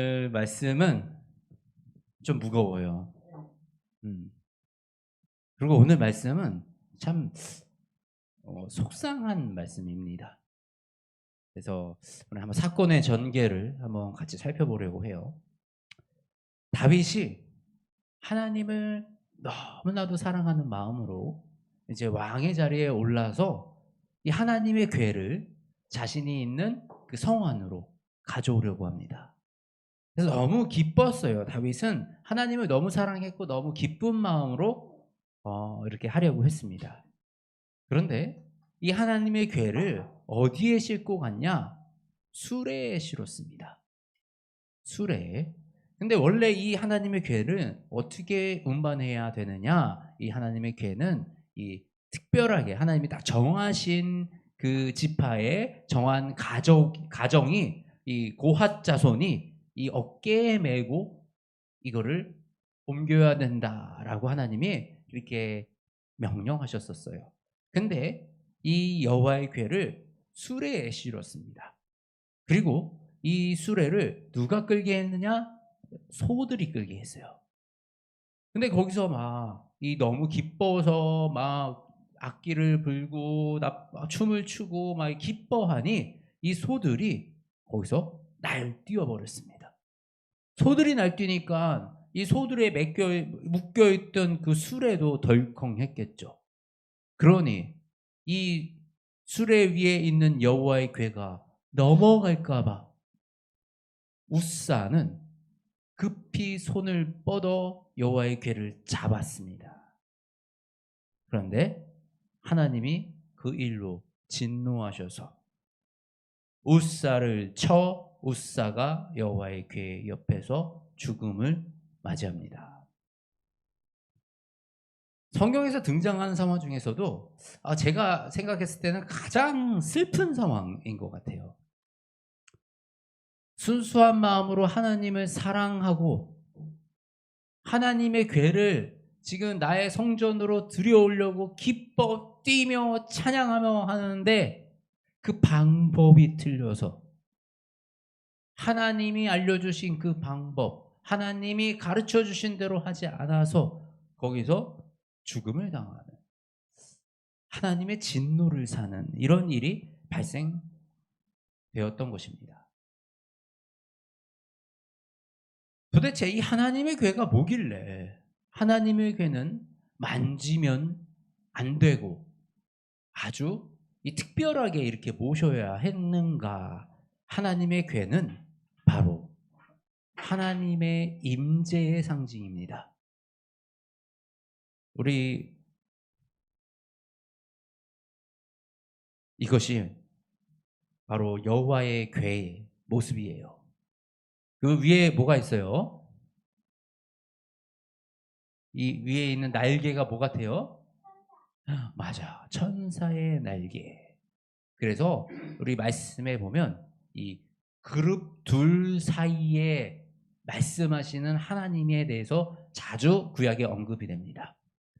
오늘 말씀은 좀 무거워요. 음. 그리고 오늘 말씀은 참 속상한 말씀입니다. 그래서 오늘 한번 사건의 전개를 한번 같이 살펴보려고 해요. 다윗이 하나님을 너무나도 사랑하는 마음으로 이제 왕의 자리에 올라서 이 하나님의 궤를 자신이 있는 그 성 안으로 가져오려고 합니다. 그래서 너무 기뻤어요. 다윗은 하나님을 너무 사랑했고 너무 기쁜 마음으로 이렇게 하려고 했습니다. 그런데 이 하나님의 궤를 어디에 싣고 갔냐? 수레에 실었습니다. 수레에. 근데 원래 이 하나님의 궤를 어떻게 운반해야 되느냐? 이 하나님의 궤는 이 특별하게 하나님이 딱 정하신 그 지파에 정한 가정이 이 고핫 자손이 이 어깨에 메고 이거를 옮겨야 된다라고 하나님이 이렇게 명령하셨었어요. 근데 이 여호와의 궤를 수레에 실었습니다. 그리고 이 수레를 누가 끌게 했느냐? 소들이 끌게 했어요. 근데 거기서 막 이 너무 기뻐서 막 악기를 불고 춤을 추고 막 기뻐하니 이 소들이 거기서 날뛰어 버렸습니다. 소들이 날뛰니까 이 소들에 묶여 있던 그 수레도 덜컹했겠죠. 그러니 이 수레 위에 있는 여호와의 궤가 넘어갈까 봐 웃사는 급히 손을 뻗어 여호와의 궤를 잡았습니다. 그런데 하나님이 그 일로 진노하셔서 웃사를 쳐 웃사가 여호와의 궤 옆에서 죽음을 맞이합니다. 성경에서 등장하는 상황 중에서도 제가 생각했을 때는 가장 슬픈 상황인 것 같아요. 순수한 마음으로 하나님을 사랑하고 하나님의 궤를 지금 나의 성전으로 들여오려고 기뻐 뛰며 찬양하며 하는데 그 방법이 틀려서 하나님이 알려주신 그 방법, 하나님이 가르쳐 주신 대로 하지 않아서 거기서 죽음을 당하는, 하나님의 진노를 사는 이런 일이 발생되었던 것입니다. 도대체 이 하나님의 궤가 뭐길래 하나님의 궤는 만지면 안 되고 아주 이 특별하게 이렇게 모셔야 했는가? 하나님의 궤는 바로 하나님의 임재의 상징입니다. 우리 이것이 바로 여호와의 궤의 모습이에요. 그 위에 뭐가 있어요? 이 위에 있는 날개가 뭐 같아요? 맞아. 천사의 날개. 그래서 우리 말씀에 보면 이 그룹 둘 사이에 말씀하시는 하나님에 대해서 자주 구약에 언급이 됩니다.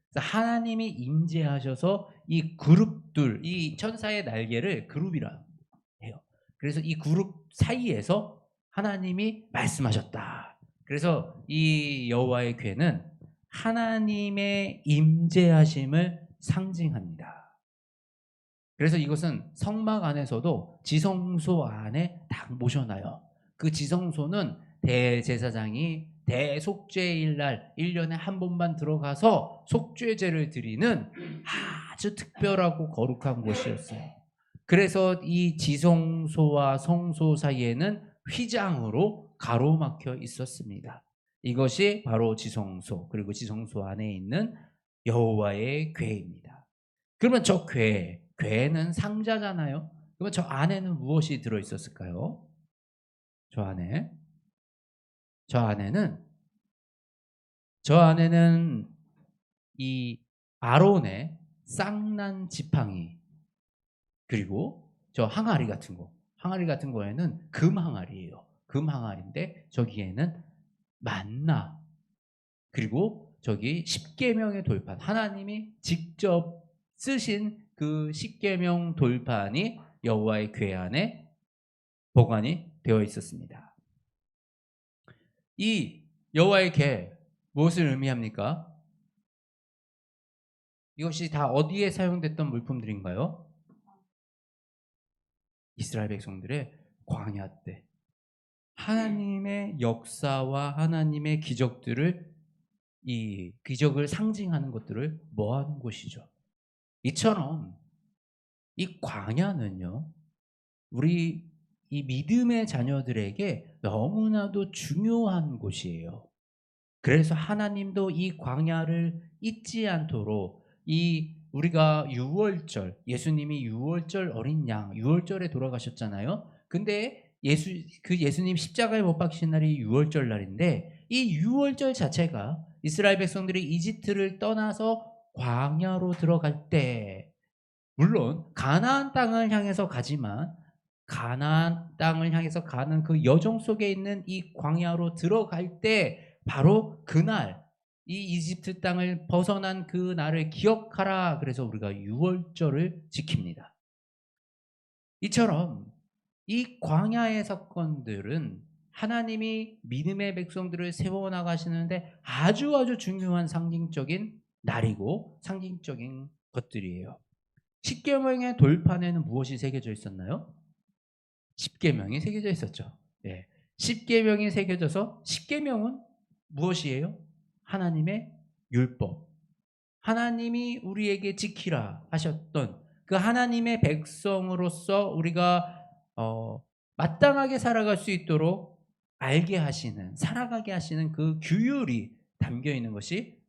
그래서 하나님이 임재하셔서 이 그룹들, 이 천사의 날개를 그룹이라 해요. 그래서 이 그룹 사이에서 하나님이 말씀하셨다. 그래서 이 여호와의 궤는 하나님의 임재하심을 상징합니다. 그래서 이것은 성막 안에서도 지성소 안에 딱 모셔놔요. 그 지성소는 대제사장이 대속죄일 날 1년에 한 번만 들어가서 속죄제를 드리는 아주 특별하고 거룩한 곳이었어요. 그래서 이 지성소와 성소 사이에는 휘장으로 가로막혀 있었습니다. 이것이 바로 지성소, 그리고 지성소 안에 있는 여호와의 궤입니다. 그러면 저 궤는 상자잖아요. 그러면 저 안에는 무엇이 들어 있었을까요? 저 안에 저 안에는 저 안에는 이 아론의 쌍난 지팡이, 그리고 저 항아리 같은 거에는 금 항아리예요. 금 항아리인데 저기에는 만나, 그리고 저기 십계명의 돌판, 하나님이 직접 쓰신 그 십계명 돌판이 여호와의 궤 안에 보관이 되어 있었습니다. 이 여호와의 계 무엇을 의미합니까? 이것이 다 어디에 사용됐던 물품들인가요? 이스라엘 백성들의 광야 때 하나님의 역사와 하나님의 기적들을, 이 기적을 상징하는 것들을 모아놓은 곳이죠. 이처럼 이 광야는요, 우리 이 믿음의 자녀들에게 너무나도 중요한 곳이에요. 그래서 하나님도 이 광야를 잊지 않도록, 이 우리가 유월절, 예수님이 유월절 어린 양, 유월절에 돌아가셨잖아요. 근데 예수님 십자가에 못 박히신 날이 유월절 날인데, 이 유월절 자체가 이스라엘 백성들이 이집트를 떠나서 광야로 들어갈 때, 물론 가나안 땅을 향해서 가지만 가나안 땅을 향해서 가는 그 여정 속에 있는 이 광야로 들어갈 때, 바로 그날, 이 이집트 땅을 벗어난 그 날을 기억하라. 그래서 우리가 유월절을 지킵니다. 이처럼 이 광야의 사건들은 하나님이 믿음의 백성들을 세워나가시는데 아주 중요한 상징적인 날이고 상징적인 것들이에요. 십계명의 돌판에는 무엇이 새겨져 있었나요? 십계명이 새겨져 있었죠. 예. 십계명이 새겨져서, 십계명은 무엇이에요? 하나님의 율법. 하나님이 우리에게 지키라 하셨던 그 하나님의 백성으로서 우리가 마땅하게 살아갈 수 있도록 알게 하시는, 살아가게 하시는 그 규율이 담겨 있는 것이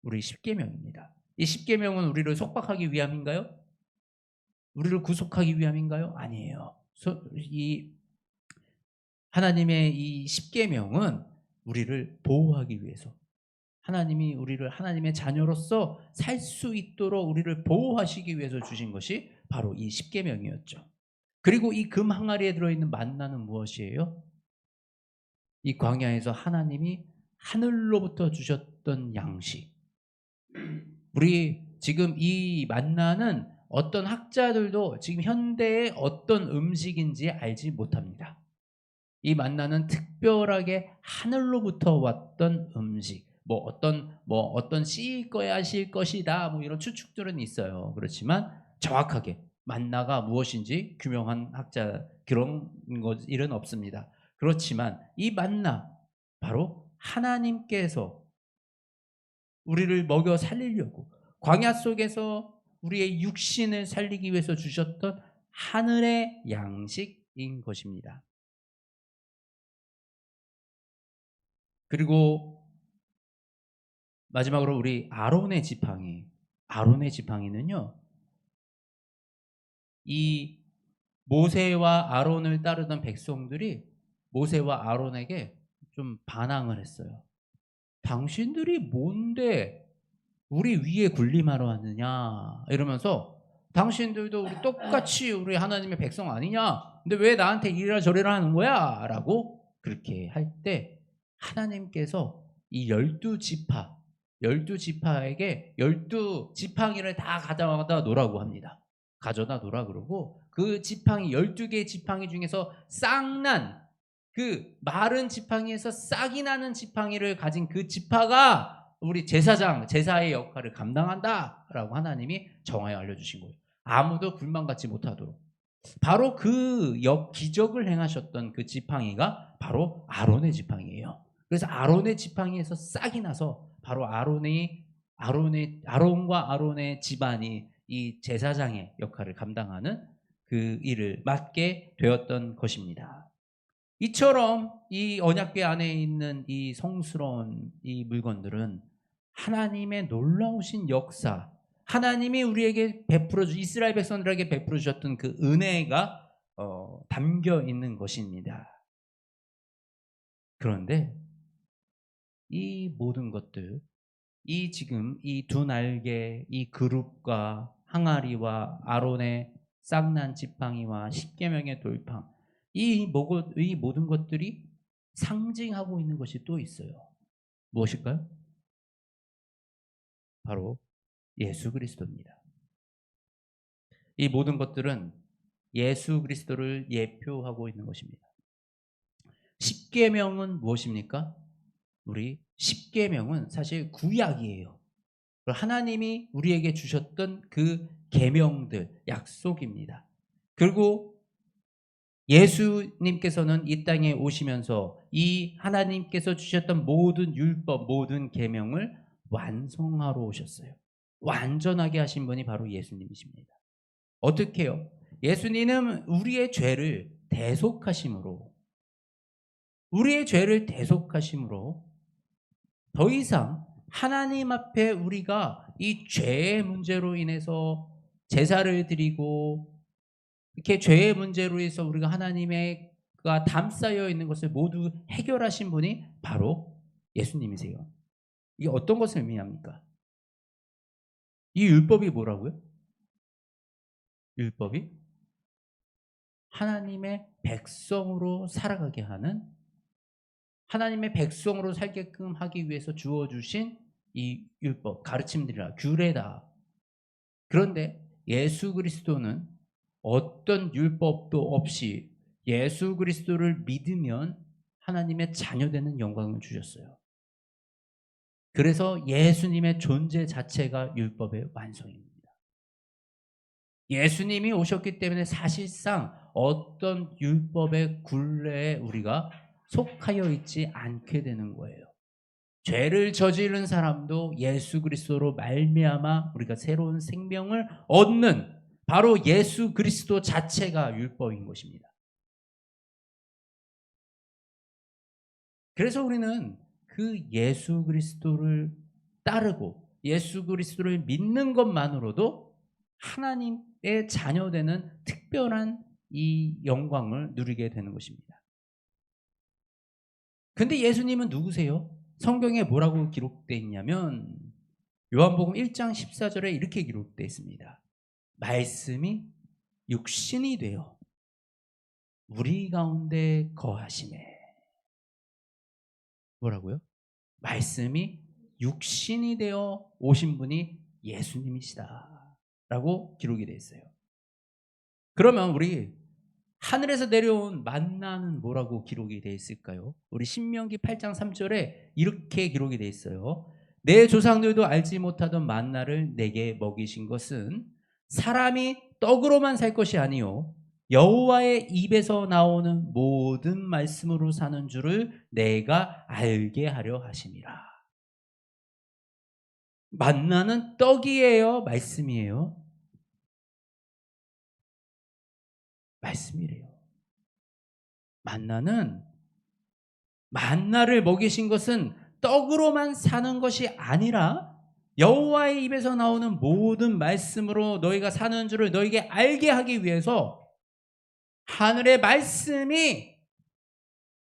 우리 십계명입니다. 이 십계명은 우리를 속박하기 위함인가요? 우리를 구속하기 위함인가요? 아니에요. 이 하나님의 이 십계명은 우리를 보호하기 위해서, 하나님이 우리를 하나님의 자녀로서 살 수 있도록 우리를 보호하시기 위해서 주신 것이 바로 이 십계명이었죠. 그리고 이 금 항아리에 들어있는 만나는 무엇이에요? 이 광야에서 하나님이 하늘로부터 주셨던 양식. 우리 지금 이 만나는 어떤 학자들도 지금 현대의 어떤 음식인지 알지 못합니다. 이 만나는 특별하게 하늘로부터 왔던 음식. 어떤 씨일 거야, 실 것이다, 뭐 이런 추측들은 있어요. 그렇지만 정확하게 만나가 무엇인지 규명한 학자 그런 일은 없습니다. 그렇지만 이 만나, 바로 하나님께서 우리를 먹여 살리려고 광야 속에서 우리의 육신을 살리기 위해서 주셨던 하늘의 양식인 것입니다. 그리고 마지막으로 우리 아론의 지팡이는요, 이 모세와 아론을 따르던 백성들이 모세와 아론에게 좀 반항을 했어요. 당신들이 뭔데 우리 위에 군림하러 왔느냐 이러면서, 당신들도 우리 똑같이 우리 하나님의 백성 아니냐, 근데 왜 나한테 이래라 저래라 하는 거야 라고 그렇게 할 때, 하나님께서 이 12지파에게 12지팡이를 다 가져다 놓으라고 합니다. 가져다 놓으라 그러고, 그 지팡이 12개의 지팡이 중에서 싹난, 그 마른 지팡이에서 싹이 나는 지팡이를 가진 그 지파가 우리 제사의 역할을 감당한다라고 하나님이 정하여 알려주신 거예요. 아무도 불만 갖지 못하도록. 바로 그 기적을 행하셨던 그 지팡이가 바로 아론의 지팡이에요. 그래서 아론의 지팡이에서 싹이 나서 바로 아론과 아론의 집안이 이 제사장의 역할을 감당하는 그 일을 맡게 되었던 것입니다. 이처럼 이 언약궤 안에 있는 이 성스러운 이 물건들은 하나님의 놀라우신 역사, 하나님이 우리에게 이스라엘 백성들에게 베풀어 주셨던 그 은혜가 담겨 있는 것입니다. 그런데 이 모든 것들, 지금 이 두 날개, 이 그룹과 항아리와 아론의 쌍난 지팡이와 십계명의 돌판, 이 모든 것들이 상징하고 있는 것이 또 있어요. 무엇일까요? 바로 예수 그리스도입니다. 이 모든 것들은 예수 그리스도를 예표하고 있는 것입니다. 십계명은 무엇입니까? 우리 십계명은 사실 구약이에요. 하나님이 우리에게 주셨던 그 계명들, 약속입니다. 그리고 예수님께서는 이 땅에 오시면서 이 하나님께서 주셨던 모든 율법, 모든 계명을 완성하러 오셨어요. 완전하게 하신 분이 바로 예수님이십니다. 어떻게 해요? 예수님은 우리의 죄를 대속하심으로 더 이상 하나님 앞에 우리가 이 죄의 문제로 인해서 제사를 드리고 이렇게 죄의 문제로 해서 우리가 하나님과 담쌓여 있는 것을 모두 해결하신 분이 바로 예수님이세요. 이게 어떤 것을 의미합니까? 이 율법이 뭐라고요? 율법이 하나님의 백성으로 살아가게 하는, 하나님의 백성으로 살게끔 하기 위해서 주어주신 이 율법, 가르침들이라 규례다. 그런데 예수 그리스도는 어떤 율법도 없이 예수 그리스도를 믿으면 하나님의 자녀되는 영광을 주셨어요. 그래서 예수님의 존재 자체가 율법의 완성입니다. 예수님이 오셨기 때문에 사실상 어떤 율법의 굴레에 우리가 속하여 있지 않게 되는 거예요. 죄를 저지른 사람도 예수 그리스도로 말미암아 우리가 새로운 생명을 얻는, 바로 예수 그리스도 자체가 율법인 것입니다. 그래서 우리는 그 예수 그리스도를 따르고 예수 그리스도를 믿는 것만으로도 하나님의 자녀되는 특별한 이 영광을 누리게 되는 것입니다. 근데 예수님은 누구세요? 성경에 뭐라고 기록되어 있냐면 요한복음 1장 14절에 이렇게 기록되어 있습니다. 말씀이 육신이 되어 우리 가운데 거하심에. 뭐라고요? 말씀이 육신이 되어 오신 분이 예수님이시다 라고 기록이 되어 있어요. 그러면 우리 하늘에서 내려온 만나는 뭐라고 기록이 되어 있을까요? 우리 신명기 8장 3절에 이렇게 기록이 되어 있어요. 내 조상들도 알지 못하던 만나를 내게 먹이신 것은 사람이 떡으로만 살 것이 아니요 여호와의 입에서 나오는 모든 말씀으로 사는 줄을 내가 알게 하려 하심이라. 만나는 떡이에요, 말씀이에요? 말씀이래요. 만나를 먹이신 것은 떡으로만 사는 것이 아니라 여호와의 입에서 나오는 모든 말씀으로 너희가 사는 줄을 너희에게 알게 하기 위해서 하늘의 말씀이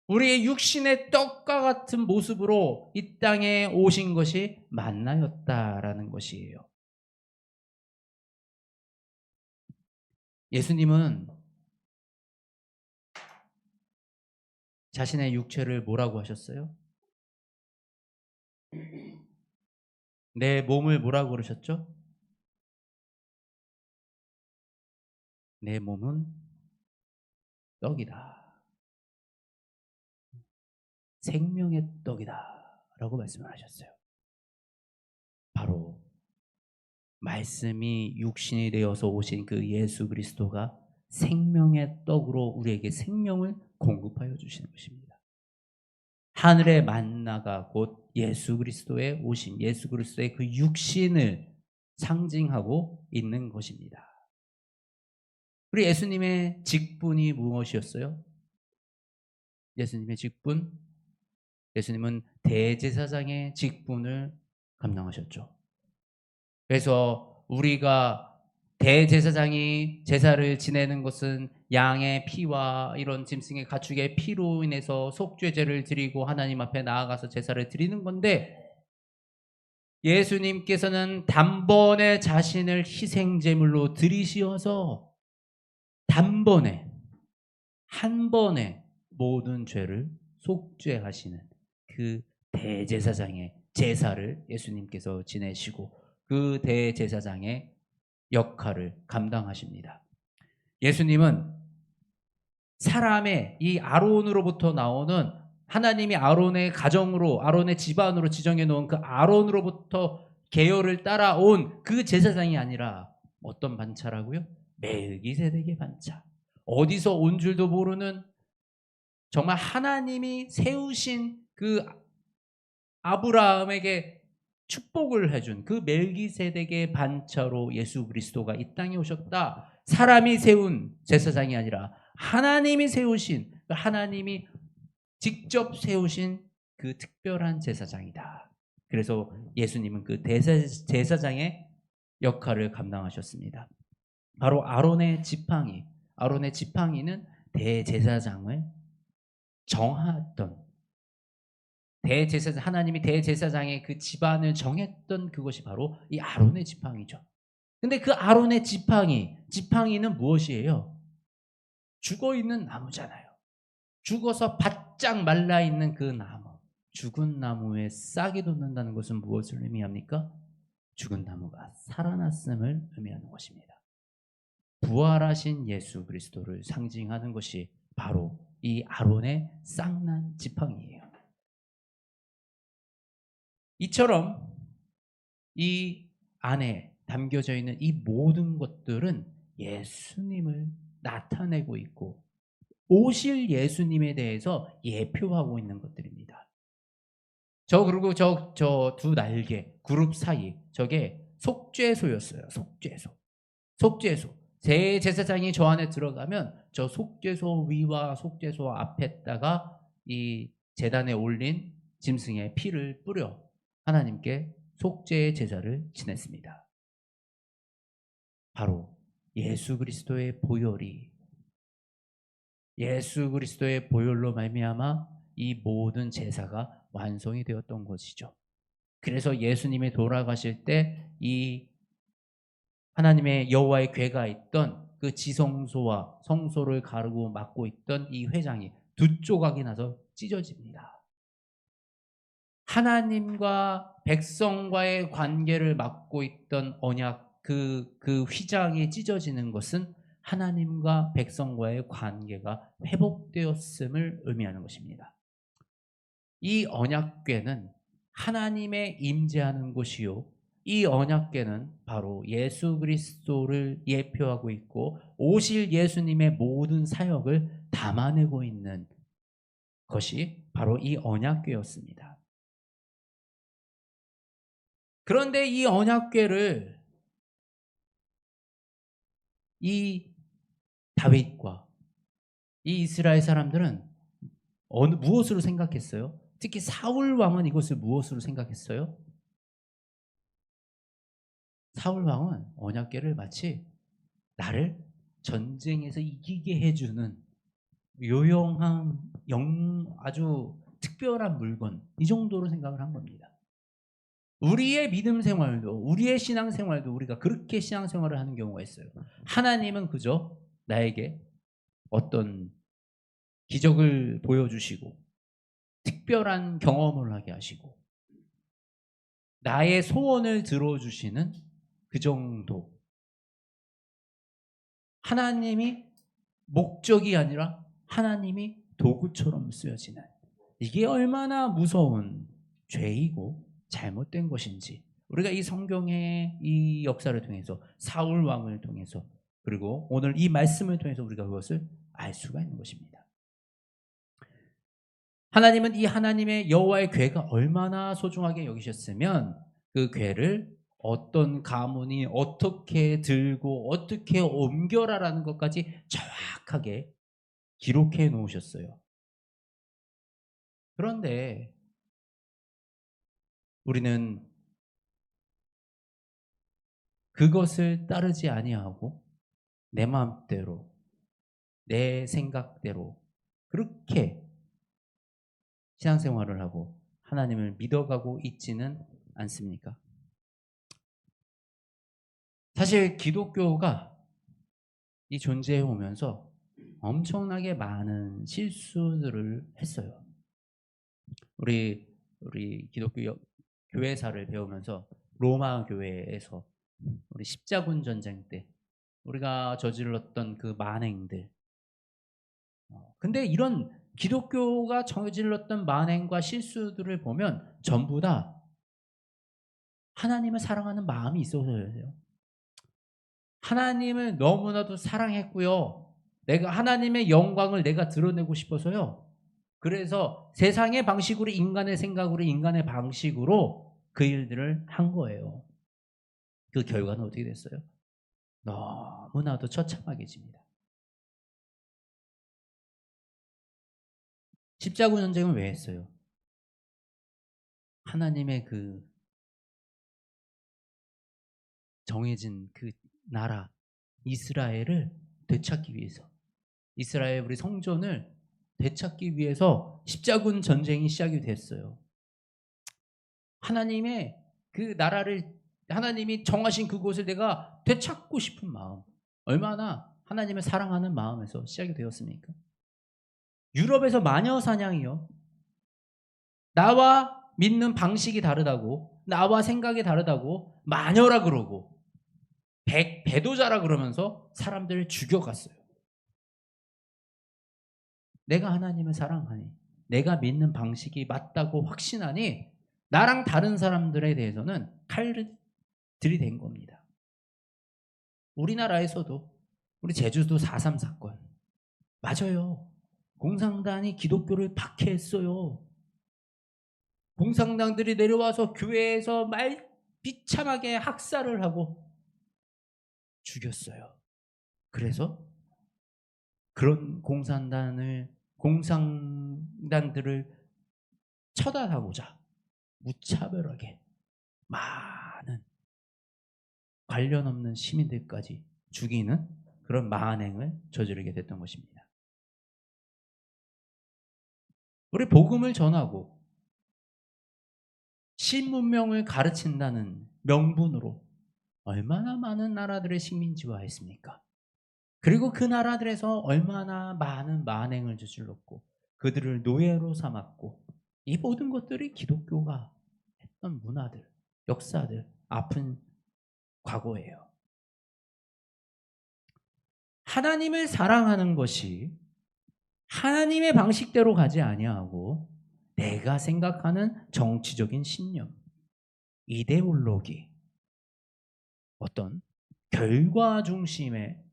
우리의 육신의 떡과 같은 모습으로 이 땅에 오신 것이 만나였다라는 것이에요. 예수님은 자신의 육체를 뭐라고 하셨어요? 내 몸을 뭐라고 그러셨죠? 내 몸은 떡이다. 생명의 떡이다 라고 말씀을 하셨어요. 바로 말씀이 육신이 되어서 오신 그 예수 그리스도가 생명의 떡으로 우리에게 생명을 공급하여 주시는 것입니다. 하늘의 만나가 곧 예수 그리스도의 오심, 예수 그리스도의 그 육신을 상징하고 있는 것입니다. 우리 예수님의 직분이 무엇이었어요? 예수님의 직분, 예수님은 대제사장의 직분을 감당하셨죠. 그래서 우리가 대제사장이 제사를 지내는 것은 양의 피와 이런 짐승의 가축의 피로 인해서 속죄제를 드리고 하나님 앞에 나아가서 제사를 드리는 건데, 예수님께서는 단번에 자신을 희생제물로 드리시어서 단번에 한 번에 모든 죄를 속죄하시는 그 대제사장의 제사를 예수님께서 지내시고 그 대제사장의 역할을 감당하십니다. 예수님은 사람의 이 아론으로부터 나오는 하나님이 아론의 가정으로 아론의 집안으로 지정해 놓은 그 아론으로부터 계열을 따라온 그 제사장이 아니라 어떤 반차라고요? 멜기세덱의 반차. 어디서 온 줄도 모르는 정말 하나님이 세우신 그 아브라함에게 축복을 해준 그 멜기세덱의 반차로 예수 그리스도가 이 땅에 오셨다. 사람이 세운 제사장이 아니라 하나님이 세우신, 하나님이 직접 세우신 그 특별한 제사장이다. 그래서 예수님은 그 제사장의 역할을 감당하셨습니다. 바로 아론의 지팡이는 대제사장을 정하였던, 하나님이 대제사장의 그 집안을 정했던 그것이 바로 이 아론의 지팡이죠. 근데 그 아론의 지팡이는 무엇이에요? 죽어 있는 나무잖아요. 죽어서 바짝 말라 있는 그 나무. 죽은 나무에 싹이 돋는다는 것은 무엇을 의미합니까? 죽은 나무가 살아났음을 의미하는 것입니다. 부활하신 예수 그리스도를 상징하는 것이 바로 이 아론의 싹난 지팡이예요. 이처럼 이 안에 담겨져 있는 이 모든 것들은 예수님을 나타내고 있고 오실 예수님에 대해서 예표하고 있는 것들입니다. 그리고 저 두 날개 그룹 사이 저게 속죄소였어요. 속죄소. 제사장이 저 안에 들어가면 저 속죄소 위와 속죄소 앞에다가 이 제단에 올린 짐승의 피를 뿌려 하나님께 속죄의 제사를 지냈습니다. 바로 예수 그리스도의 보혈로 말미암아 이 모든 제사가 완성이 되었던 것이죠. 그래서 예수님이 돌아가실 때 이 하나님의 여호와의 궤가 있던 그 지성소와 성소를 가르고 막고 있던 이 회장이 두 조각이 나서 찢어집니다. 하나님과 백성과의 관계를 막고 있던 언약 그 휘장이 찢어지는 것은 하나님과 백성과의 관계가 회복되었음을 의미하는 것입니다. 이 언약궤는 하나님의 임재하는 곳이요, 이 언약궤는 바로 예수 그리스도를 예표하고 있고 오실 예수님의 모든 사역을 담아내고 있는 것이 바로 이 언약궤였습니다. 그런데 이 언약궤를 이 다윗과 이 이스라엘 사람들은 무엇으로 생각했어요? 특히 사울 왕은 이것을 무엇으로 생각했어요? 사울 왕은 언약궤를 마치 나를 전쟁에서 이기게 해주는 요용한 아주 특별한 물건, 이 정도로 생각을 한 겁니다. 우리의 믿음 생활도, 우리의 신앙 생활도 우리가 그렇게 신앙 생활을 하는 경우가 있어요. 하나님은 그저 나에게 어떤 기적을 보여주시고 특별한 경험을 하게 하시고 나의 소원을 들어주시는 그 정도. 하나님이 목적이 아니라 하나님이 도구처럼 쓰여지는, 이게 얼마나 무서운 죄이고 잘못된 것인지 우리가 이 성경의 이 역사를 통해서 사울 왕을 통해서 그리고 오늘 이 말씀을 통해서 우리가 그것을 알 수가 있는 것입니다. 하나님은 이 하나님의 여호와의 궤가 얼마나 소중하게 여기셨으면 그 궤를 어떤 가문이 어떻게 들고 어떻게 옮겨라라는 것까지 정확하게 기록해 놓으셨어요. 그런데 우리는 그것을 따르지 아니하고 내 마음대로 내 생각대로 그렇게 신앙생활을 하고 하나님을 믿어가고 있지는 않습니까? 사실 기독교가 이 존재해 오면서 엄청나게 많은 실수들을 했어요. 우리 기독교 교회사를 배우면서 로마 교회에서 우리 십자군 전쟁 때 우리가 저질렀던 그 만행들. 근데 이런 기독교가 저질렀던 만행과 실수들을 보면 전부 다 하나님을 사랑하는 마음이 있어서예요. 하나님을 너무나도 사랑했고요. 내가 하나님의 영광을 내가 드러내고 싶어서요. 그래서 세상의 방식으로, 인간의 생각으로, 인간의 방식으로 그 일들을 한 거예요. 그 결과는 어떻게 됐어요? 너무나도 처참하게 집니다. 십자군 전쟁은 왜 했어요? 하나님의 그 정해진 그 나라 이스라엘을 되찾기 위해서, 이스라엘 우리 성전을 되찾기 위해서 십자군 전쟁이 시작이 됐어요. 하나님의 그 나라를, 하나님이 정하신 그곳을 내가 되찾고 싶은 마음, 얼마나 하나님을 사랑하는 마음에서 시작이 되었습니까? 유럽에서 마녀 사냥이요, 나와 믿는 방식이 다르다고, 나와 생각이 다르다고 마녀라 그러고 배도자라 그러면서 사람들을 죽여갔어요. 내가 하나님을 사랑하니, 내가 믿는 방식이 맞다고 확신하니 나랑 다른 사람들에 대해서는 칼을 들이댄 겁니다. 우리나라에서도 우리 제주도 4.3 사건 맞아요. 공산당이 기독교를 박해했어요. 공산당들이 내려와서 교회에서 비참하게 학살을 하고 죽였어요. 그래서 그런 공산당들을 처단하고자 무차별하게 많은 관련 없는 시민들까지 죽이는 그런 만행을 저지르게 됐던 것입니다. 우리 복음을 전하고 신문명을 가르친다는 명분으로 얼마나 많은 나라들의 식민지화했습니까? 그리고 그 나라들에서 얼마나 많은 만행을 저질렀고 그들을 노예로 삼았고, 이 모든 것들이 기독교가 했던 문화들, 역사들, 아픈 과거예요. 하나님을 사랑하는 것이 하나님의 방식대로 가지 아니하고 내가 생각하는 정치적인 신념, 이데올로기, 어떤 결과 중심의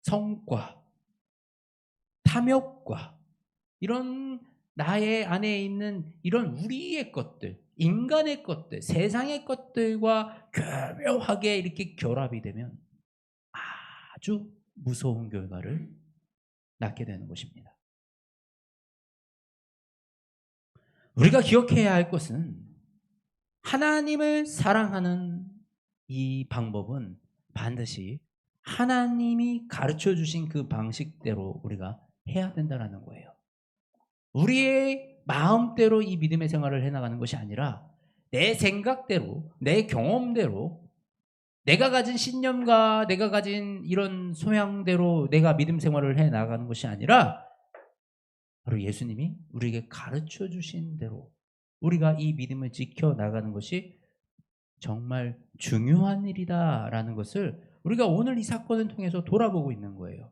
성과, 탐욕과 이런 나의 안에 있는 이런 우리의 것들, 인간의 것들, 세상의 것들과 교묘하게 이렇게 결합이 되면 아주 무서운 결과를 낳게 되는 것입니다. 우리가 기억해야 할 것은 하나님을 사랑하는 이 방법은 반드시 하나님이 가르쳐 주신 그 방식대로 우리가 해야 된다는 거예요. 우리의 마음대로 이 믿음의 생활을 해나가는 것이 아니라 내 생각대로, 내 경험대로, 내가 가진 신념과 내가 가진 이런 소양대로 내가 믿음 생활을 해나가는 것이 아니라 바로 예수님이 우리에게 가르쳐 주신 대로 우리가 이 믿음을 지켜나가는 것이 정말 중요한 일이다라는 것을 우리가 오늘 이 사건을 통해서 돌아보고 있는 거예요.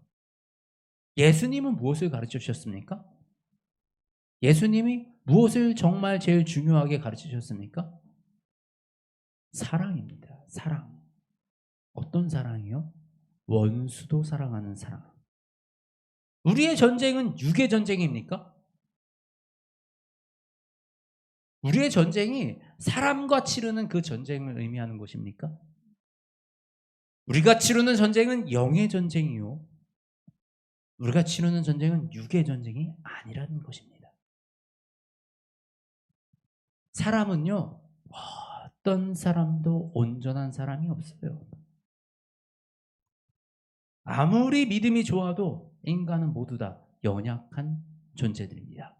예수님은 무엇을 가르쳐 주셨습니까? 예수님이 무엇을 정말 제일 중요하게 가르쳐 주셨습니까? 사랑입니다. 사랑. 어떤 사랑이요? 원수도 사랑하는 사랑. 우리의 전쟁은 육의 전쟁입니까? 우리의 전쟁이 사람과 치르는 그 전쟁을 의미하는 것입니까? 우리가 치르는 전쟁은 영의 전쟁이요, 우리가 치르는 전쟁은 육의 전쟁이 아니라는 것입니다. 사람은요, 어떤 사람도 온전한 사람이 없어요. 아무리 믿음이 좋아도 인간은 모두 다 연약한 존재들입니다.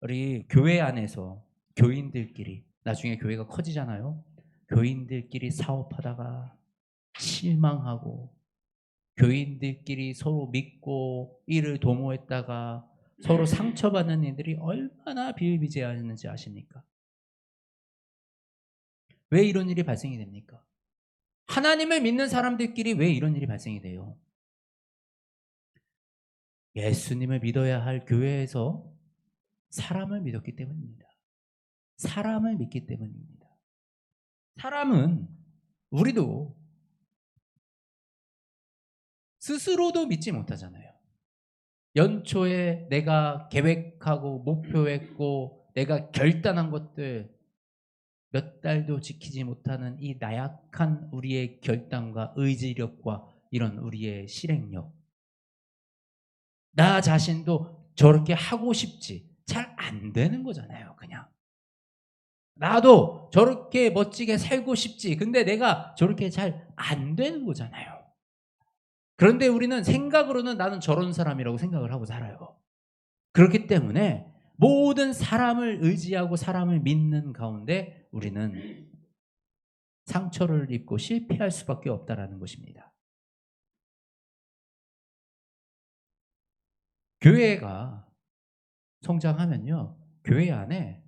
우리 교회 안에서 교인들끼리, 나중에 교회가 커지잖아요. 교인들끼리 사업하다가 실망하고, 교인들끼리 서로 믿고 일을 도모했다가 서로 상처받는 일들이 얼마나 비일비재하는지 아십니까? 왜 이런 일이 발생이 됩니까? 하나님을 믿는 사람들끼리 왜 이런 일이 발생이 돼요? 예수님을 믿어야 할 교회에서 사람을 믿었기 때문입니다. 사람을 믿기 때문입니다. 사람은 우리도 스스로도 믿지 못하잖아요. 연초에 내가 계획하고 목표했고 내가 결단한 것들 몇 달도 지키지 못하는 이 나약한 우리의 결단과 의지력과 이런 우리의 실행력. 나 자신도 저렇게 하고 싶지 잘 안 되는 거잖아요. 그냥 나도 저렇게 멋지게 살고 싶지 근데 내가 저렇게 잘 안 되는 거잖아요. 그런데 우리는 생각으로는 나는 저런 사람이라고 생각을 하고 살아요. 그렇기 때문에 모든 사람을 의지하고 사람을 믿는 가운데 우리는 상처를 입고 실패할 수밖에 없다라는 것입니다. 교회가 성장하면요, 교회 안에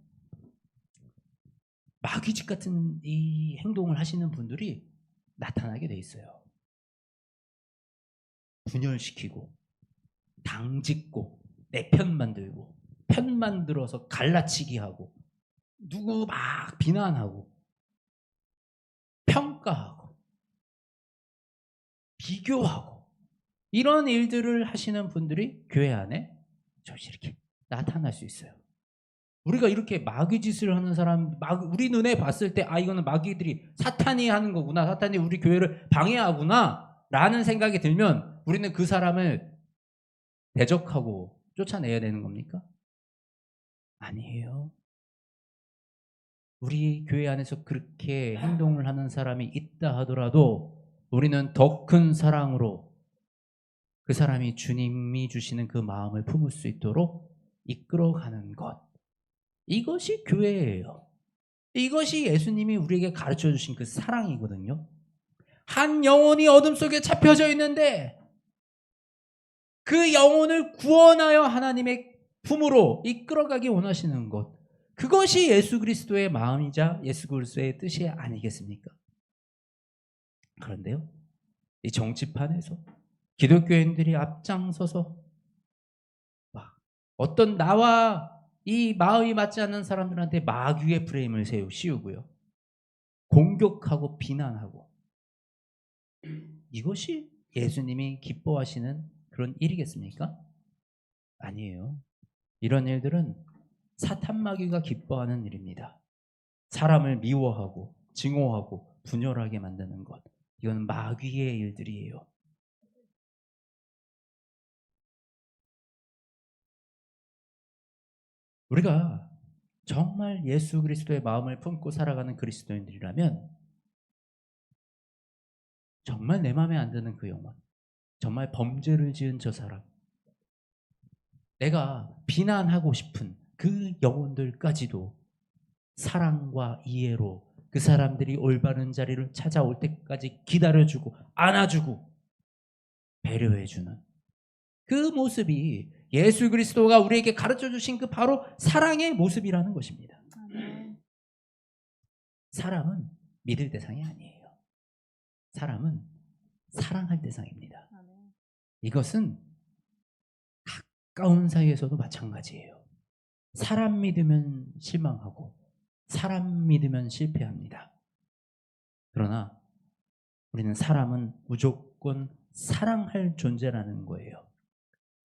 마귀짓 같은 이 행동을 하시는 분들이 나타나게 돼 있어요. 분열시키고 당짓고 내 편 만들고 편 만들어서 갈라치기 하고 누구 막 비난하고 평가하고 비교하고 이런 일들을 하시는 분들이 교회 안에 조금씩 이렇게 나타날 수 있어요. 우리가 이렇게 마귀짓을 하는 사람, 우리 눈에 봤을 때 이거는 마귀들이 사탄이 하는 거구나, 사탄이 우리 교회를 방해하구나 라는 생각이 들면 우리는 그 사람을 대적하고 쫓아내야 되는 겁니까? 아니에요. 우리 교회 안에서 그렇게 행동을 하는 사람이 있다 하더라도 우리는 더 큰 사랑으로 그 사람이 주님이 주시는 그 마음을 품을 수 있도록 이끌어가는 것. 이것이 교회예요. 이것이 예수님이 우리에게 가르쳐 주신 그 사랑이거든요. 한 영혼이 어둠 속에 잡혀져 있는데 그 영혼을 구원하여 하나님의 품으로 이끌어가기 원하시는 것. 그것이 예수 그리스도의 마음이자 예수 그리스도의 뜻이 아니겠습니까? 그런데요, 이 정치판에서 기독교인들이 앞장서서 막 어떤 나와 이 마음이 맞지 않는 사람들한테 마귀의 프레임을 씌우고요, 공격하고 비난하고, 이것이 예수님이 기뻐하시는 그런 일이겠습니까? 아니에요. 이런 일들은 사탄 마귀가 기뻐하는 일입니다. 사람을 미워하고 증오하고 분열하게 만드는 것, 이건 마귀의 일들이에요. 우리가 정말 예수 그리스도의 마음을 품고 살아가는 그리스도인들이라면 정말 내 마음에 안 드는 그 영혼, 정말 범죄를 지은 저 사람, 내가 비난하고 싶은 그 영혼들까지도 사랑과 이해로 그 사람들이 올바른 자리를 찾아올 때까지 기다려주고 안아주고 배려해주는 그 모습이 예수 그리스도가 우리에게 가르쳐 주신 그 바로 사랑의 모습이라는 것입니다. 사람은 믿을 대상이 아니에요. 사람은 사랑할 대상입니다. 이것은 가까운 사이에서도 마찬가지예요. 사람 믿으면 실망하고 사람 믿으면 실패합니다. 그러나 우리는 사람은 무조건 사랑할 존재라는 거예요.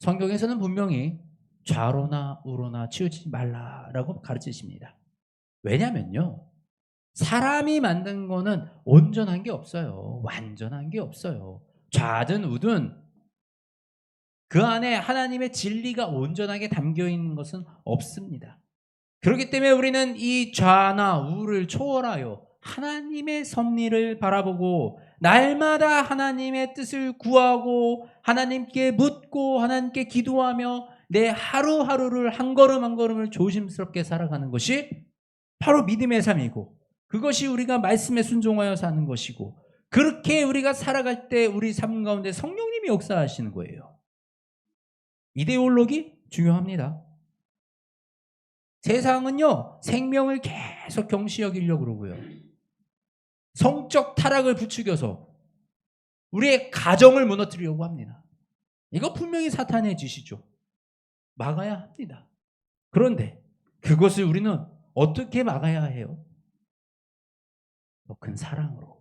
성경에서는 분명히 좌로나 우로나 치우치지 말라라고 가르치십니다. 왜냐면요, 사람이 만든 거는 온전한 게 없어요. 완전한 게 없어요. 좌든 우든 그 안에 하나님의 진리가 온전하게 담겨 있는 것은 없습니다. 그렇기 때문에 우리는 이 좌나 우를 초월하여 하나님의 섭리를 바라보고 날마다 하나님의 뜻을 구하고 하나님께 묻고 하나님께 기도하며 내 하루하루를 한 걸음 한 걸음을 조심스럽게 살아가는 것이 바로 믿음의 삶이고, 그것이 우리가 말씀에 순종하여 사는 것이고, 그렇게 우리가 살아갈 때 우리 삶 가운데 성령님이 역사하시는 거예요. 이데올로기 중요합니다. 세상은요, 생명을 계속 경시 여기려고 그러고요, 성적 타락을 부추겨서 우리의 가정을 무너뜨리려고 합니다. 이거 분명히 사탄의 짓이죠. 막아야 합니다. 그런데 그것을 우리는 어떻게 막아야 해요? 더 큰 사랑으로.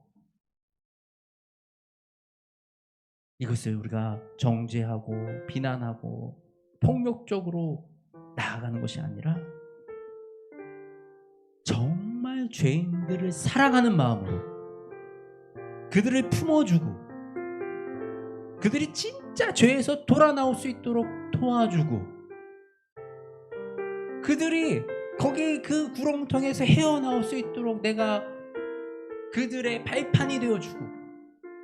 이것을 우리가 정죄하고 비난하고 폭력적으로 나아가는 것이 아니라 정말 죄인들을 사랑하는 마음으로 그들을 품어주고 그들이 진짜 죄에서 돌아 나올 수 있도록 도와주고 그들이 거기 그 구렁텅이에서 헤어나올 수 있도록 내가 그들의 발판이 되어주고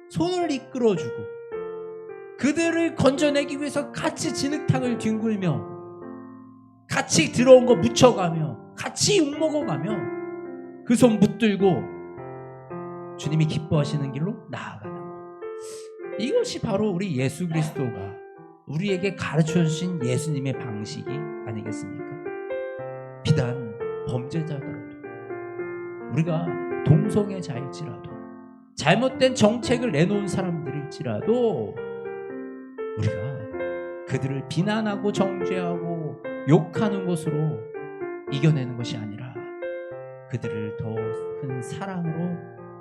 손을 이끌어주고 그들을 건져내기 위해서 같이 진흙탕을 뒹굴며 같이 들어온 거 묻혀가며 같이 욕먹어가며 그 손 붙들고 주님이 기뻐하시는 길로 나아가는 것. 이것이 바로 우리 예수 그리스도가 우리에게 가르쳐 주신 예수님의 방식이 아니겠습니까? 비단 범죄자더라도 우리가 동성애자일지라도 잘못된 정책을 내놓은 사람들일지라도 우리가 그들을 비난하고 정죄하고 욕하는 것으로 이겨내는 것이 아니라 그들을 더 큰 사랑으로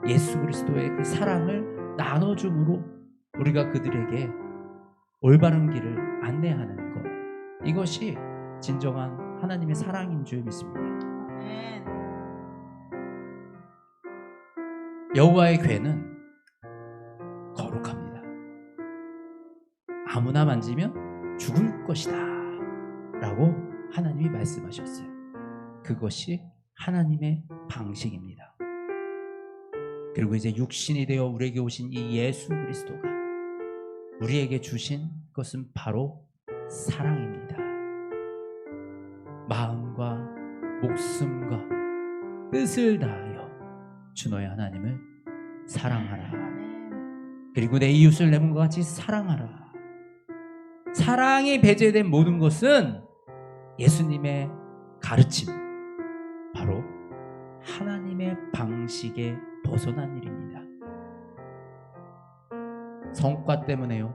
예수 그리스도의 그 사랑을 나눠줌으로 우리가 그들에게 올바른 길을 안내하는 것, 이것이 진정한 하나님의 사랑인 줄 믿습니다. 아멘. 여호와의 궤는 거룩합니다. 아무나 만지면 죽을 것이다 라고 하나님이 말씀하셨어요. 그것이 하나님의 방식입니다. 그리고 이제 육신이 되어 우리에게 오신 이 예수 그리스도가 우리에게 주신 것은 바로 사랑입니다. 마음과 목숨과 뜻을 다하여 주 너의 하나님을 사랑하라. 그리고 내 이웃을 내 몸과 같이 사랑하라. 사랑이 배제된 모든 것은 예수님의 가르침, 바로 하나님의 방식에 벗어난 일입니다. 성과 때문에요,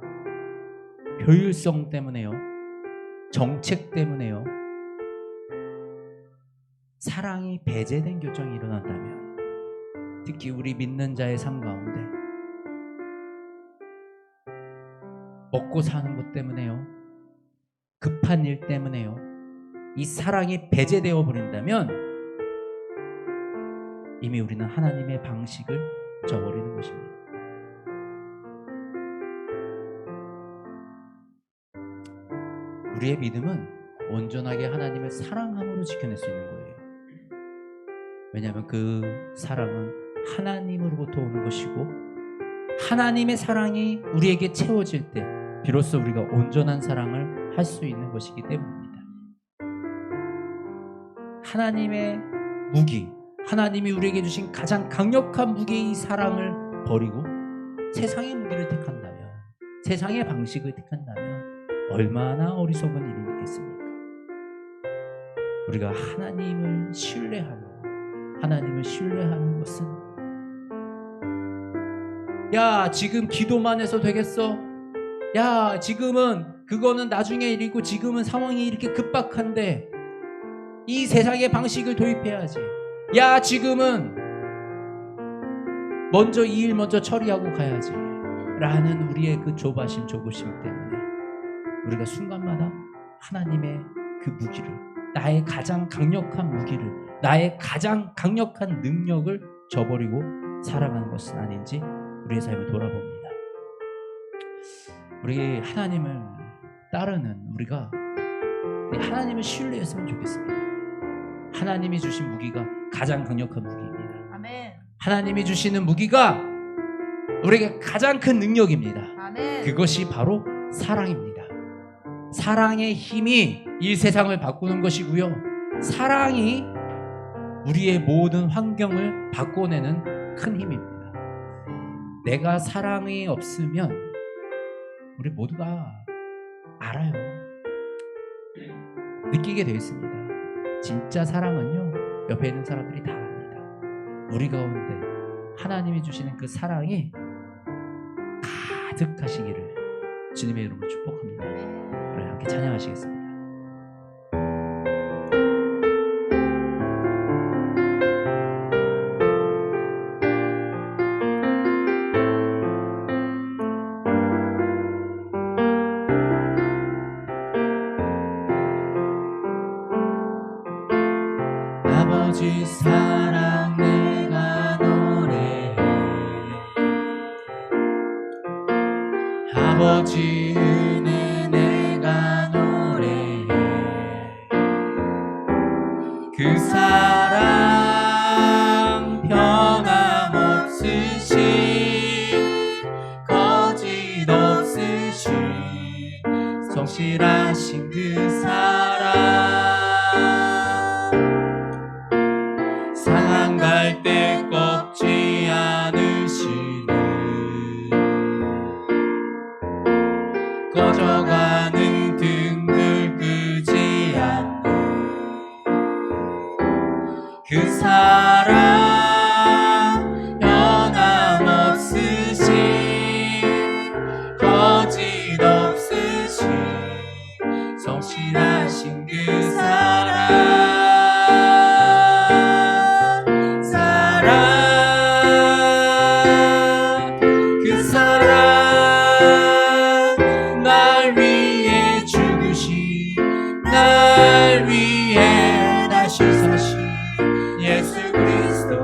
효율성 때문에요, 정책 때문에요, 사랑이 배제된 결정이 일어난다면, 특히 우리 믿는 자의 삶 가운데 먹고 사는 것 때문에요, 급한 일 때문에요, 이 사랑이 배제되어 버린다면 이미 우리는 하나님의 방식을 저버리는 것입니다. 우리의 믿음은 온전하게 하나님을 사랑함으로 지켜낼 수 있는 거예요. 왜냐하면 그 사랑은 하나님으로부터 오는 것이고 하나님의 사랑이 우리에게 채워질 때 비로소 우리가 온전한 사랑을 할 수 있는 것이기 때문입니다. 하나님의 무기, 하나님이 우리에게 주신 가장 강력한 무기의 사랑을 버리고 세상의 무기를 택한다면, 세상의 방식을 택한다면 얼마나 어리석은 일이겠습니까? 우리가 하나님을 신뢰하는 것은, 야 지금 기도만 해서 되겠어? 야 지금은 그거는 나중에 일이고 지금은 상황이 이렇게 급박한데 이 세상의 방식을 도입해야지. 야 지금은 먼저 이 일 먼저 처리하고 가야지 라는 우리의 그 조바심 조급심 때문에 우리가 순간마다 하나님의 그 무기를, 나의 가장 강력한 무기를, 나의 가장 강력한 능력을 저버리고 살아가는 것은 아닌지 우리의 삶을 돌아봅니다. 우리 하나님을 따르는 우리가 하나님을 신뢰했으면 좋겠습니다. 하나님이 주신 무기가 가장 강력한 무기입니다. 아멘. 하나님이 주시는 무기가 우리에게 가장 큰 능력입니다. 아멘. 그것이 바로 사랑입니다. 사랑의 힘이 이 세상을 바꾸는 것이고요, 사랑이 우리의 모든 환경을 바꿔내는 큰 힘입니다. 내가 사랑이 없으면 우리 모두가 알아요. 느끼게 되어 있습니다. 진짜 사랑은요, 옆에 있는 사람들이 다 압니다. 우리 가운데 하나님이 주시는 그 사랑이 가득하시기를 주님의 이름으로 축복합니다. 우리 함께 찬양하시겠습니다. 아버지 사랑 내가 노래해, 아버지 은혜 내가 노래해. 그 사랑 변함없으신, 거짓 없으신, 성실하신 그 사랑, 상한 갈 때 꺾지 않으시는, 꺼져가는 등불 끄지 않는 그 사랑, 변함없으신, 거짓 없으신, 성실하신 그 사랑, 그 사랑, 날 위해 죽으신, 날 위해 다시 사신 예수 그리스도,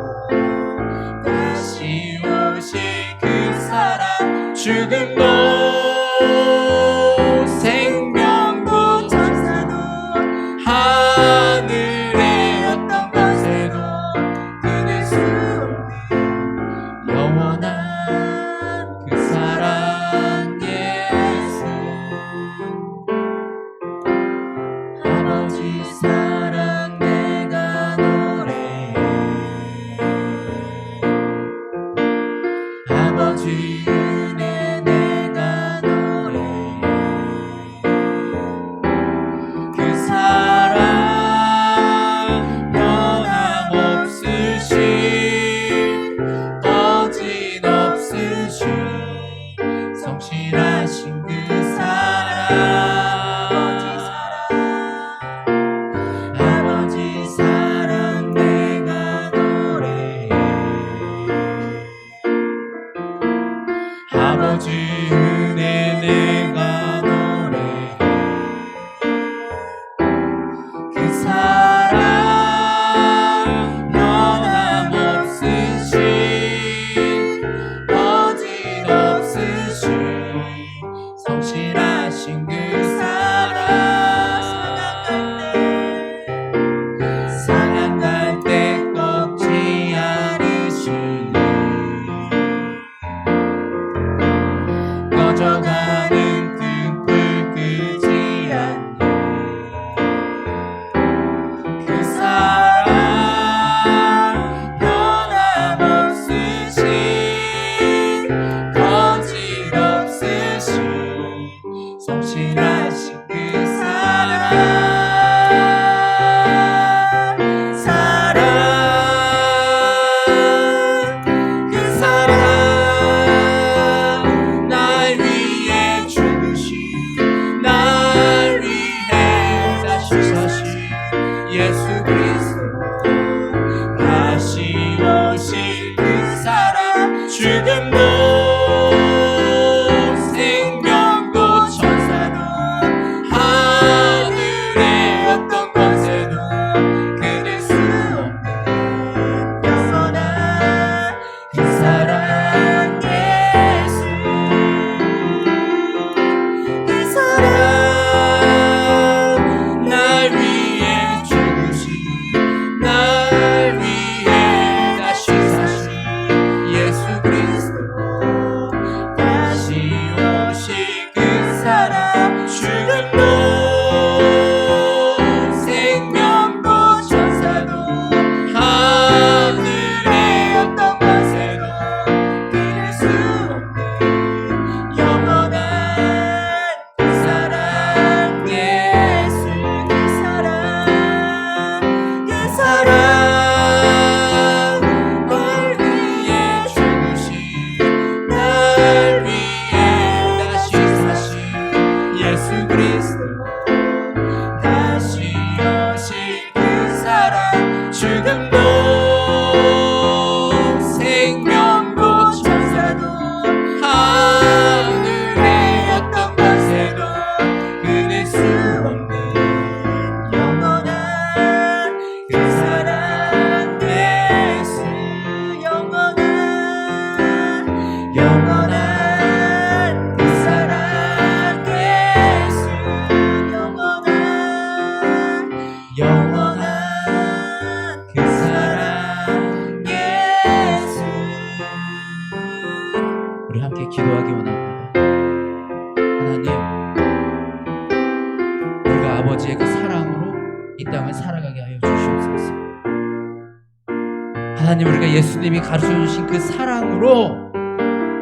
하나님, 우리가 예수님이 가르쳐 주신 그 사랑으로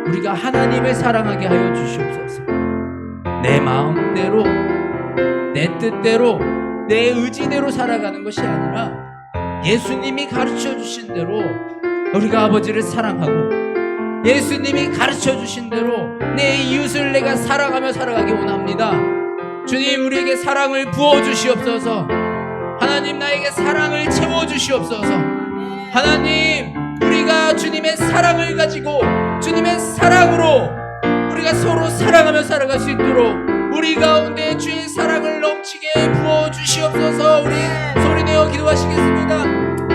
우리가 하나님을 사랑하게 하여 주시옵소서. 내 마음대로, 내 뜻대로, 내 의지대로 살아가는 것이 아니라 예수님이 가르쳐 주신 대로 우리가 아버지를 사랑하고, 예수님이 가르쳐 주신 대로 내 이웃을 내가 사랑하며 살아가기 원합니다. 주님, 우리에게 사랑을 부어 주시옵소서. 하나님, 나에게 사랑을 채워 주시옵소서. 하나님, 우리가 주님의 사랑을 가지고 주님의 사랑으로 우리가 서로 사랑하며 살아갈 수 있도록 우리 가운데 주의 사랑을 넘치게 부어 주시옵소서. 우리 소리내어 기도하시겠습니다.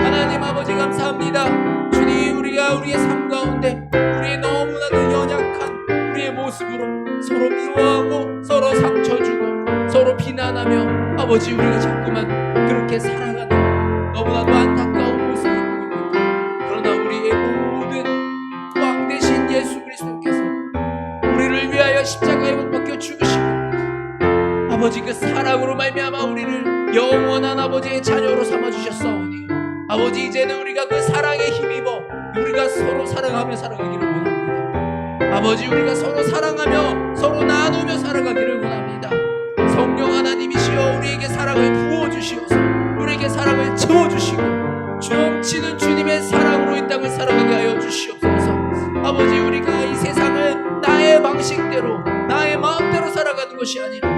하나님 아버지, 감사합니다. 주님, 우리가 우리의 삶 가운데 우리의 너무나도 연약한 우리의 모습으로 서로 미워하고 서로 상처 주고 서로 비난하며 아버지, 우리가 자꾸만 그렇게 살아가는 너무나도 안타까운 모습을 보고 있습니다. 그러나 우리의 모든 왕 대신 예수 그리스도께서 우리를 위하여 십자가에 못 박혀 죽으시고 아버지, 그 사랑으로 말미암아 우리를 영원한 아버지의 자녀로 삼아주셨사오니 아버지, 이제는 우리가 그 사랑에 힘입어 우리가 서로 사랑하며 살아가기를 원합니다. 아버지, 우리가 서로 사랑하며 서로 나누며 살아가기를 원합니다. 성령 하나님이시여, 우리에게 사랑을 부어주시어서 우리에게 사랑을 채워주시고 넘치는 주님의 사랑으로 이 땅을 살아가게 하여 주시옵소서. 아버지, 우리가 이 세상을 나의 방식대로 나의 마음대로 살아가는 것이 아니라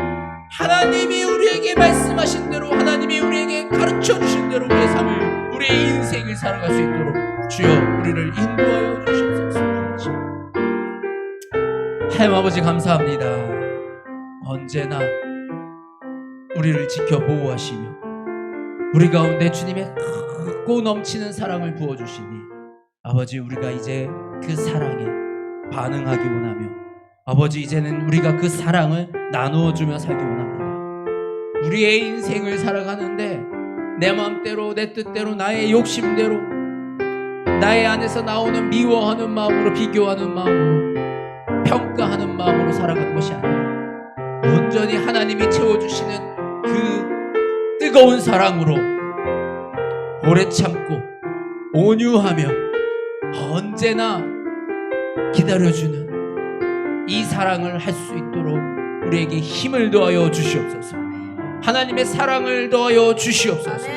하나님이 우리에게 말씀하신 대로, 하나님이 우리에게 가르쳐 주신 대로 우리의 삶을, 우리의 인생을 살아갈 수 있도록 주여 우리를 인도하여 주시옵소서. 하나님 아버지, 감사합니다. 언제나 우리를 지켜 보호하시며 우리 가운데 주님의 크고 넘치는 사랑을 부어주시니 아버지, 우리가 이제 그 사랑에 반응하기 원하며 아버지, 이제는 우리가 그 사랑을 나누어주며 살기 원합니다. 우리의 인생을 살아가는데 내 마음대로, 내 뜻대로, 나의 욕심대로, 나의 안에서 나오는 미워하는 마음으로, 비교하는 마음으로, 평가하는 마음으로 살아가는 것이 아니라 온전히 하나님이 채워주시는 그 뜨거운 사랑으로 오래 참고 온유하며 언제나 기다려주는 이 사랑을 할 수 있도록 우리에게 힘을 더하여 주시옵소서. 하나님의 사랑을 더하여 주시옵소서.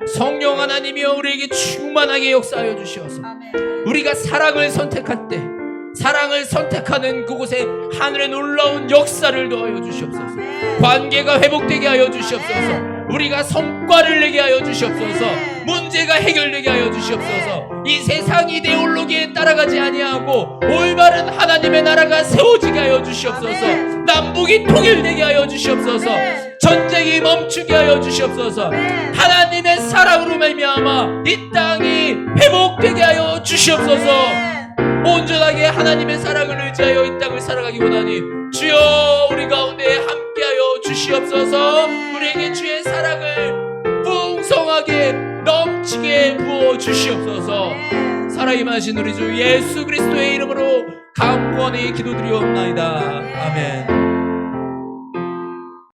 성령 하나님이여, 우리에게 충만하게 역사하여 주시옵소서. 우리가 사랑을 선택할 때 사랑을 선택하는 그곳에 하늘의 놀라운 역사를 더하여 주시옵소서. 관계가 회복되게 하여 주시옵소서. 우리가 성과를 내게 하여 주시옵소서. 문제가 해결되게 하여 주시옵소서. 이 세상 이데올로기에 따라가지 아니하고 올바른 하나님의 나라가 세워지게 하여 주시옵소서. 남북이 통일되게 하여 주시옵소서. 전쟁이 멈추게 하여 주시옵소서. 하나님의 사랑으로 말미암아 이 땅이 회복되게 하여 주시옵소서. 온전하게 하나님의 사랑을 의지하여 이 땅을 살아가기 원하니 주여, 우리 가운데 함께하여 주시옵소서. 우리에게 주의 사랑을 풍성하게 넘치게 부어 주시옵소서. 살아임하신 우리 주 예수 그리스도의 이름으로 간구하니 기도드리옵나이다. 아멘.